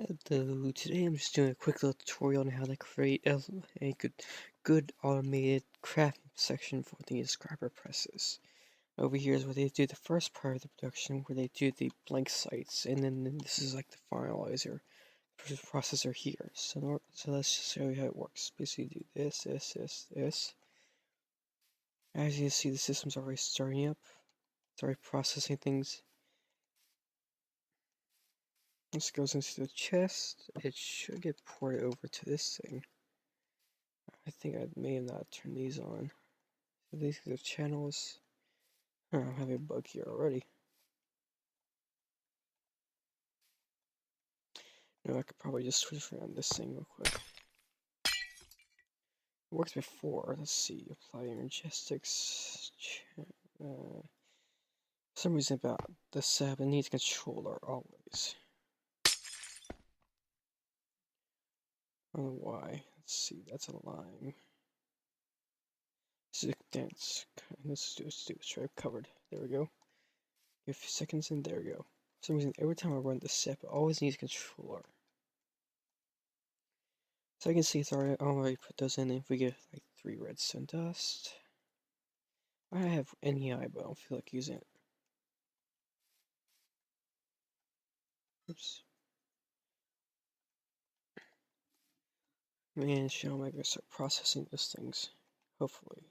Hello, today I'm just doing a quick little tutorial on how to create a good automated crafting section for the inscriber presses. Over here is where they do the first part of the production, where they do the blank sites, and then this is like the finalizer processor here. So let's just show you how it works. Basically, do this. As you can see, the system's already starting up. It's already processing things. This goes into the chest. It should get ported over to this thing. I think I may have not turned these on. So these are the channels. Oh, I'm having a bug here already. No, I could probably just switch around this thing real quick. It worked before. Let's see. Apply Majestics. For some reason about the sub, it needs controller always. I don't know why. Let's see. That's a line. This is a dance. Let's do it. Try covered. There we go. Give a few seconds and there we go. For some reason, every time I run the step, it always needs a controller. So I can see it's already put those in. If we get like 3 redstone dust, I have NEI, but I don't feel like using it. Oops. Man, shall I gonna start processing those things? Hopefully,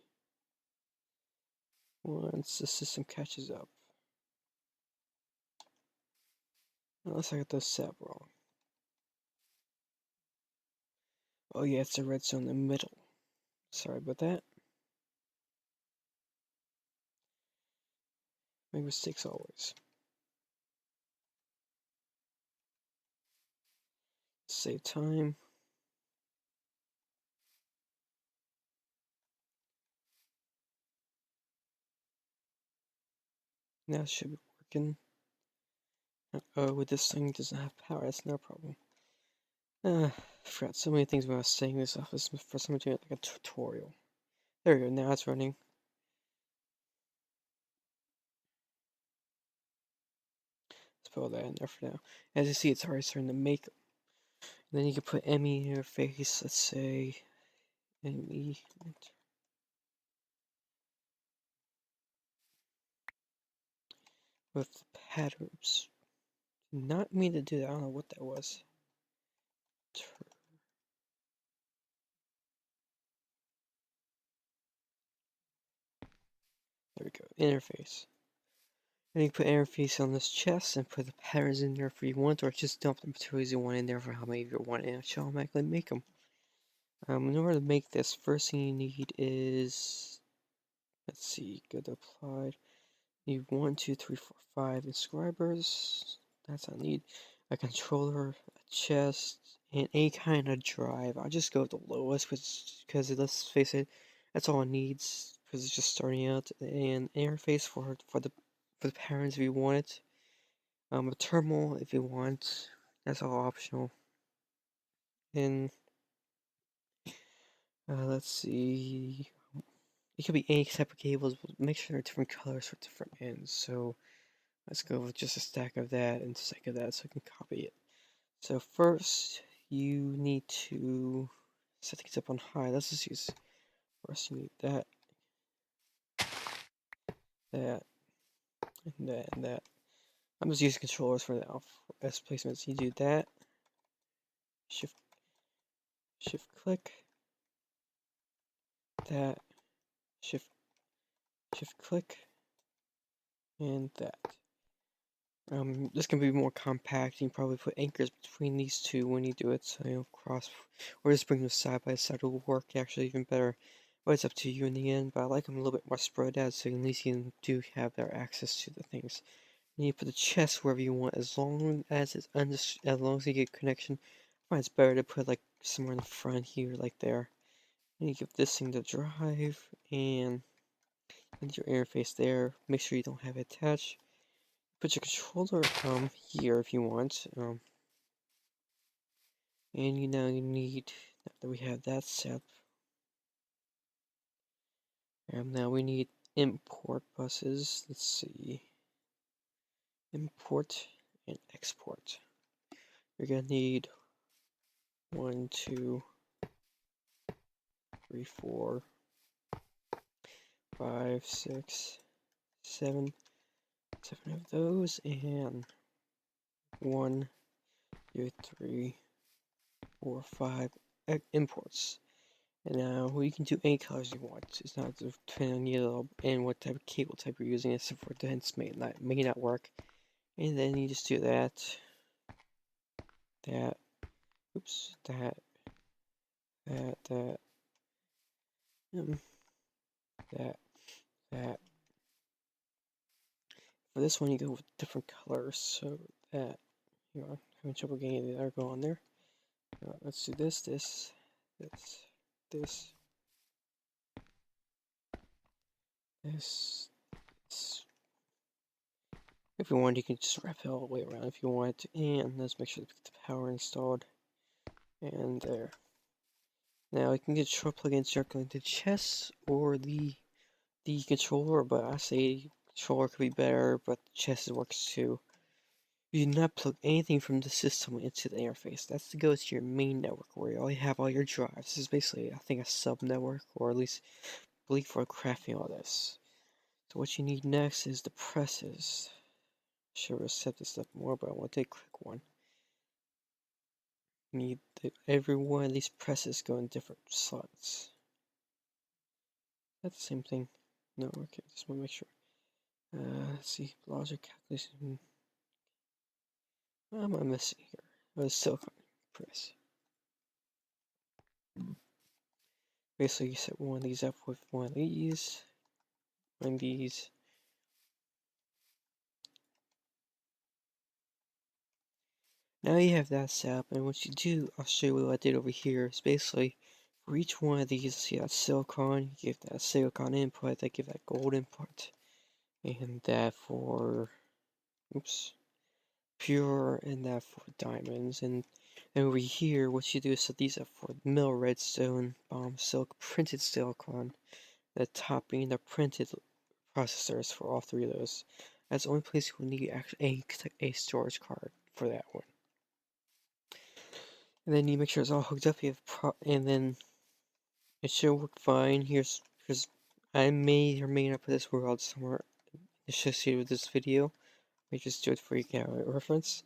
once the system catches up. Unless I got those set wrong. Oh yeah, it's the redstone in the middle. Sorry about that. Make mistakes always. Save time. Now it should be working. Oh, with this thing doesn't have power, that's no problem. I forgot so many things when I was saying this off. This is for someone doing like a tutorial. There we go, now it's running. Let's put all that in there for now. As you see, it's already starting to make them. And then you can put ME interface, let's say ME. With patterns. Did not mean to do that, I don't know what that was. There we go, interface. And you can put interface on this chest and put the patterns in there if you want, or just dump the materials you want in there for how many you want, and it shall automatically make them. In order to make this, first thing you need is, let's see, go to applied. You need 1, 2, 3, 4, 5 inscribers. That's what I need. A controller, a chest, and any kind of drive. I'll just go with the lowest, because let's face it, that's all it needs, because it's just starting out. And interface for the patterns if you want it. A terminal if you want. That's all optional. And let's see. It could be any type of cables, but make sure they're different colors for different ends. So let's go with just a stack of that and a stack of that so I can copy it. So first, you need to set things up on high. Let's just use, first you need that, that, and that, and that. I'm just using controllers for now. As placements, you do that, shift click, that, shift click, and that. This can be more compact. You can probably put anchors between these two when you do it, so you know, cross, or just bring them side by side will work actually even better. But it's up to you in the end. But I like them a little bit more spread out, so at least you do have their access to the things. And you put the chest wherever you want, as long as you get connection. I find it's better to put like somewhere in the front here, like there. And you give this thing the drive and your interface there. Make sure you don't have it attached. Put your controller here if you want. And you need, now that we have that set, now we need import buses. Let's see, import and export. you're gonna need 1, 2, 3, 4, 5, 6, 7 of those, and 1, 2, 3, 4, 5 imports. And now we can do any colors you want. It's not depending on you and what type of cable type you're using, except for dense may not work. And then you just do that, oops, that, that, that. For this one, you go with different colors, so that, you know, having trouble getting the other go on there. Let's do this, this. If you want, you can just wrap it all the way around if you want, and let's make sure to get the power installed. And there. Now, you can get control plugins directly into chess or the controller, but I say controller could be better, but chess works too. You do not plug anything from the system into the interface. That's to go to your main network where you have all your drives. This is basically, I think, a sub network, or at least I believe for crafting all this. So what you need next is the presses. I should have set this up more, but I want to take click one. You need every one of these presses go in different slots. That's the same thing. No, okay, just want to make sure. Let's see, logic calculation. What am I missing here? Oh, the silicon press. Basically, you set one of these up with one of these, one of these. Now you have that set up, and what you do, I'll show you what I did over here, is basically, for each one of these, see that silicon, you give that silicon input, I give that gold input, and that for, oops, pure, and that for diamonds, and over here, what you do is set these up for mill redstone, bomb silk, printed silicon, the top being the printed processors for all three of those. That's the only place you will need actually a storage card for that one. And then you make sure it's all hooked up. And then it should work fine. Here's because I may or may not put this world somewhere associated with this video. I just do it for you to get a reference.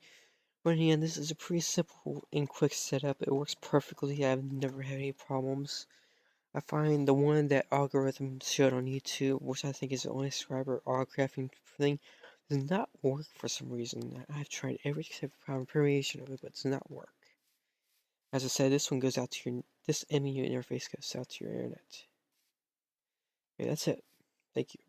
But again, this is a pretty simple and quick setup. It works perfectly. I've never had any problems. I find the one that algorithm showed on YouTube, which I think is the only inscriber autocrafting thing, does not work for some reason. I've tried every type of variation of it, but it does not work. As I said, this one goes out to this MU interface goes out to your internet. Okay, that's it. Thank you.